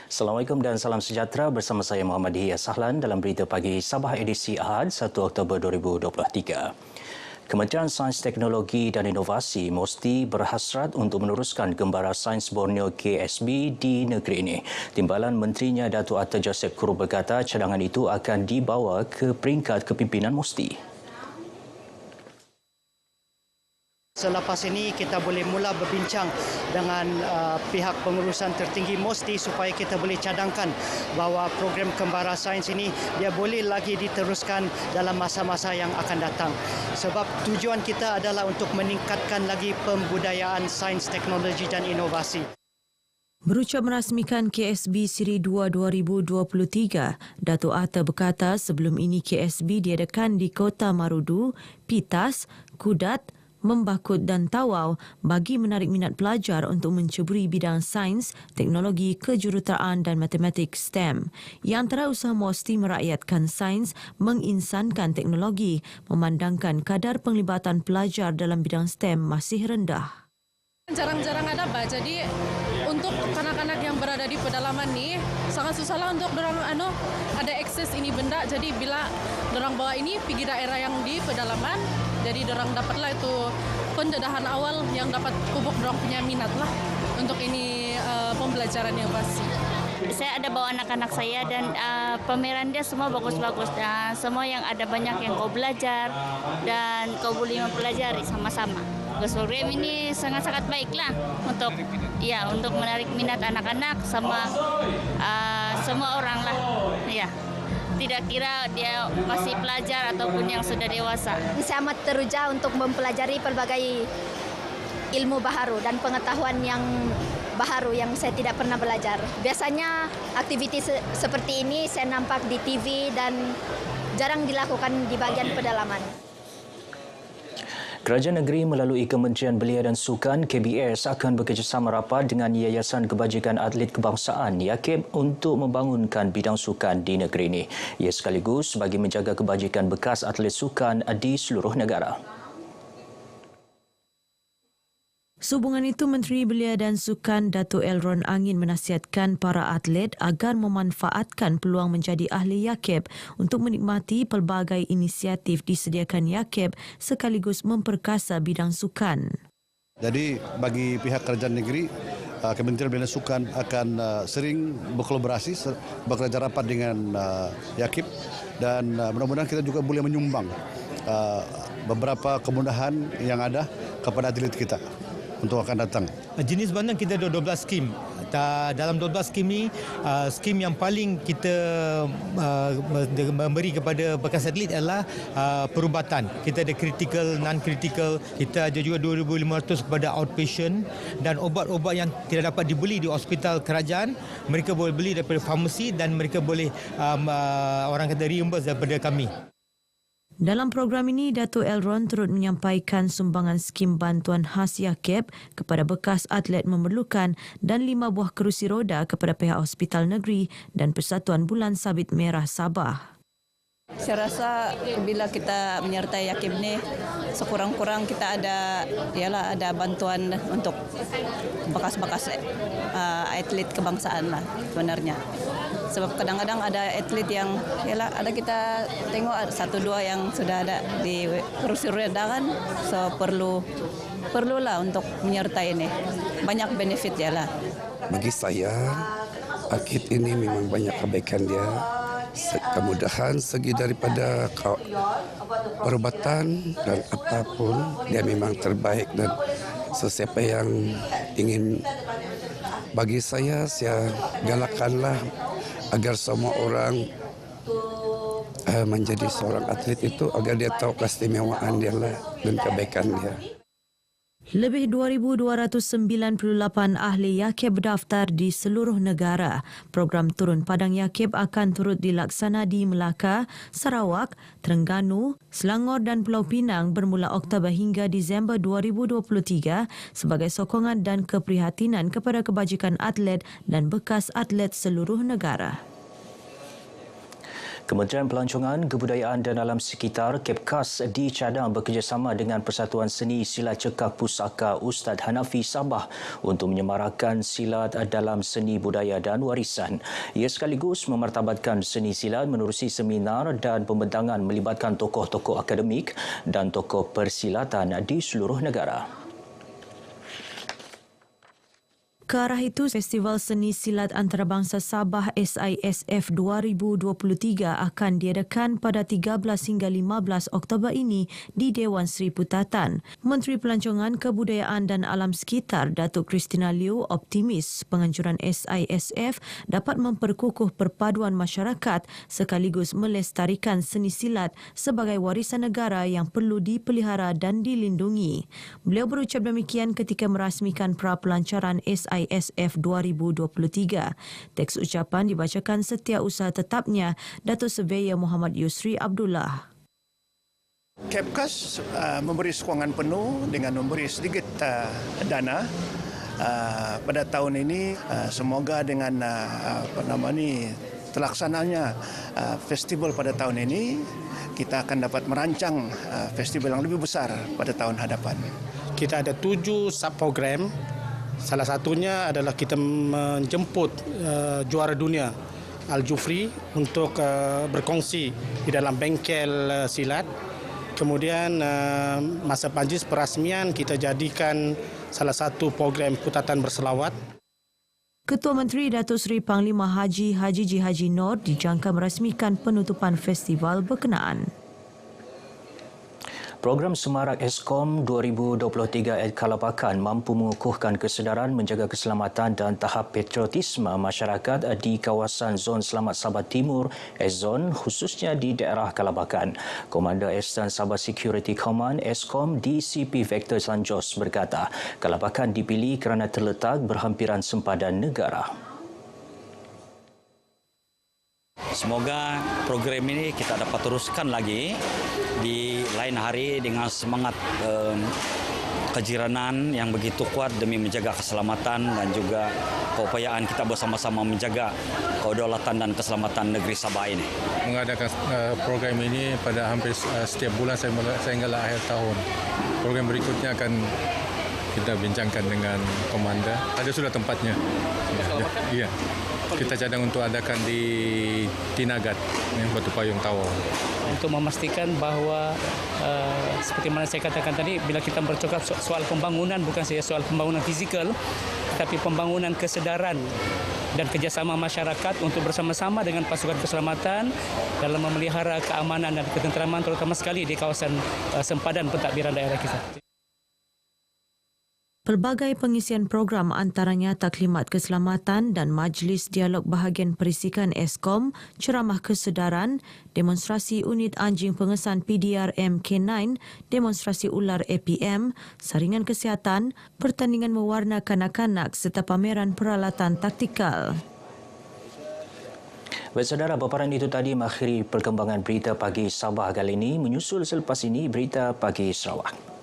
Assalamualaikum dan salam sejahtera, bersama saya Muhammad Hiyas Sahlan dalam berita pagi Sabah edisi Ahad 1 Oktober 2023. Kementerian Sains Teknologi dan Inovasi MOSTI berhasrat untuk meneruskan Gembara Sains Borneo KSB di negeri ini. Timbalan Menterinya Datuk Atta Joseph Kuro berkata cadangan itu akan dibawa ke peringkat kepimpinan MOSTI. Selepas ini kita boleh mula berbincang dengan pihak pengurusan tertinggi MOSTI supaya kita boleh cadangkan bahawa program Kembara Sains ini dia boleh lagi diteruskan dalam masa-masa yang akan datang. Sebab tujuan kita adalah untuk meningkatkan lagi pembudayaan sains, teknologi dan inovasi. Berucap merasmikan KSB Siri 2 2023, Datuk Atta berkata sebelum ini KSB diadakan di Kota Marudu, Pitas, Kudat, Membakut dan Tawau bagi menarik minat pelajar untuk menceburi bidang sains, teknologi, kejuruteraan dan matematik STEM. Yang antara usaha MOSTI merakyatkan sains, menginsankan teknologi, memandangkan kadar penglibatan pelajar dalam bidang STEM masih rendah. Jarang-jarang ada jadi untuk kanak-kanak yang berada di pedalaman ni sangat susahlah untuk dorang ada akses ini benda. Jadi bila dorang bawa ini pergi daerah yang di pedalaman, jadi dorang dapatlah itu pendedahan awal yang dapat pupuk dorang punya minat lah untuk ini pembelajaran yang pasti. Saya ada bawa anak-anak saya dan pameran dia semua bagus-bagus. Semua yang ada banyak yang kau belajar dan kau boleh mempelajari sama-sama. Program ini sangat-sangat baiklah untuk menarik minat anak-anak sama semua orang lah. Ya. Tidak kira dia masih pelajar ataupun yang sudah dewasa. Saya amat teruja untuk mempelajari pelbagai ilmu baharu dan pengetahuan yang baharu yang saya tidak pernah belajar. Biasanya aktiviti seperti ini saya nampak di TV dan jarang dilakukan di bagian pedalaman. Kerajaan negeri melalui Kementerian Belia dan Sukan KBS akan bekerjasama rapat dengan Yayasan Kebajikan Atlet Kebangsaan YAKEB untuk membangunkan bidang sukan di negeri ini. Ia sekaligus bagi menjaga kebajikan bekas atlet sukan di seluruh negara. Sehubungan itu, Menteri Belia dan Sukan Datuk Elron Angin menasihatkan para atlet agar memanfaatkan peluang menjadi ahli YAKEB untuk menikmati pelbagai inisiatif disediakan YAKEB sekaligus memperkasa bidang sukan. Jadi bagi pihak kerajaan negeri, Kementerian Belia dan Sukan akan sering berkolaborasi, bekerja rapat dengan YAKEB dan mudah-mudahan kita juga boleh menyumbang beberapa kemudahan yang ada kepada atlet kita untuk akan datang. Jenis bandang kita ada 12 skim. Dalam 12 skim ni, skim yang paling kita memberi kepada bekas atlet adalah perubatan. Kita ada critical, non-critical. Kita ada juga 2,500 kepada outpatient dan obat-obat yang tidak dapat dibeli di hospital kerajaan, mereka boleh beli daripada farmasi dan mereka boleh orang kata reimburse daripada kami. Dalam program ini, Datuk Elron turut menyampaikan sumbangan skim bantuan khas YAKEB kepada bekas atlet memerlukan dan 5 buah kerusi roda kepada pihak Hospital Negeri dan Persatuan Bulan Sabit Merah Sabah. Saya rasa bila kita menyertai YAKEB ni, sekurang-kurang kita ada bantuan untuk bekas-bekas atlet kebangsaan lah sebenarnya. Sebab kadang-kadang ada atlet yang ada kita tengok 1-2 yang sudah ada di kerusi roda kan, so perlulah untuk menyertai ini. Banyak benefit lah. Bagi saya, atlet ini memang banyak kebaikan dia. Kemudahan segi daripada perubatan dan apapun, dia memang terbaik dan sesiapa yang ingin, bagi saya galakkanlah agar semua orang menjadi seorang atlet itu agar dia tahu keistimewaan dia lah dan kebaikan dia. Lebih 2,298 ahli YAKEB berdaftar di seluruh negara. Program Turun Padang YAKEB akan turut dilaksana di Melaka, Sarawak, Terengganu, Selangor dan Pulau Pinang bermula Oktober hingga Disember 2023 sebagai sokongan dan keprihatinan kepada kebajikan atlet dan bekas atlet seluruh negara. Kementerian Pelancongan, Kebudayaan dan Alam Sekitar KEPKAS dicadang bekerjasama dengan Persatuan Seni Silat Cekak Pusaka Ustaz Hanafi Sabah untuk menyemarakkan silat dalam seni budaya dan warisan. Ia sekaligus memartabatkan seni silat menerusi seminar dan pembentangan melibatkan tokoh-tokoh akademik dan tokoh persilatan di seluruh negara. Ke arah itu, Festival Seni Silat Antarabangsa Sabah SISF 2023 akan diadakan pada 13 hingga 15 Oktober ini di Dewan Seri Putatan. Menteri Pelancongan, Kebudayaan dan Alam Sekitar Datuk Christina Liew optimis penganjuran SISF dapat memperkukuh perpaduan masyarakat sekaligus melestarikan seni silat sebagai warisan negara yang perlu dipelihara dan dilindungi. Beliau berucap demikian ketika merasmikan pra-pelancaran SISF 2023. Teks ucapan dibacakan Setiausaha Tetapnya Datuk Surveyor Muhammad Yusri Abdullah. KEPKAS memberi sokongan penuh dengan memberi sedikit dana pada tahun ini. Semoga dengan terlaksananya festival pada tahun ini, kita akan dapat merancang festival yang lebih besar pada tahun hadapan. Kita ada 7 subprogram. Salah satunya adalah kita menjemput juara dunia Al-Jufri untuk berkongsi di dalam bengkel silat. Kemudian masa Panjis perasmian kita jadikan salah satu program putatan berselawat. Ketua Menteri Datuk Seri Panglima Haji J. Haji Noor dijangka merasmikan penutupan festival berkenaan. Program Semarak Eskom 2023 Kalapakan mampu mengukuhkan kesedaran menjaga keselamatan dan tahap patriotisme masyarakat di kawasan Zon Selamat Sabah Timur, Zon, khususnya di daerah Kalapakan. Komander Eastern Sabah Security Command Eskom DCP Vector Sanjos berkata, Kalapakan dipilih kerana terletak berhampiran sempadan negara. Semoga program ini kita dapat teruskan lagi di lain hari dengan semangat kejiranan yang begitu kuat demi menjaga keselamatan dan juga keupayaan kita bersama-sama menjaga kedaulatan dan keselamatan negeri Sabah ini. Mengadakan program ini pada hampir setiap bulan sehinggalah akhir tahun. Program berikutnya akan kita bincangkan dengan komander. Ada sudah tempatnya. Iya. Kita cadang untuk adakan di Tinagat, Batu Payung Tawau. Untuk memastikan bahawa seperti mana saya katakan tadi, bila kita bercakap soal pembangunan, bukan saja soal pembangunan fizikal, tapi pembangunan kesedaran dan kerjasama masyarakat untuk bersama-sama dengan pasukan keselamatan dalam memelihara keamanan dan ketenteraman terutama sekali di kawasan sempadan pentadbiran daerah kita. Pelbagai pengisian program antaranya Taklimat Keselamatan dan Majlis Dialog Bahagian Perisikan Eskom, Ceramah Kesedaran, demonstrasi unit anjing pengesan PDRM K9, demonstrasi ular APM, saringan kesihatan, pertandingan mewarna kanak-kanak serta pameran peralatan taktikal. Baik saudara, paparan itu tadi mengakhiri perkembangan berita pagi Sabah kali ini. Menyusul selepas ini berita pagi Sarawak.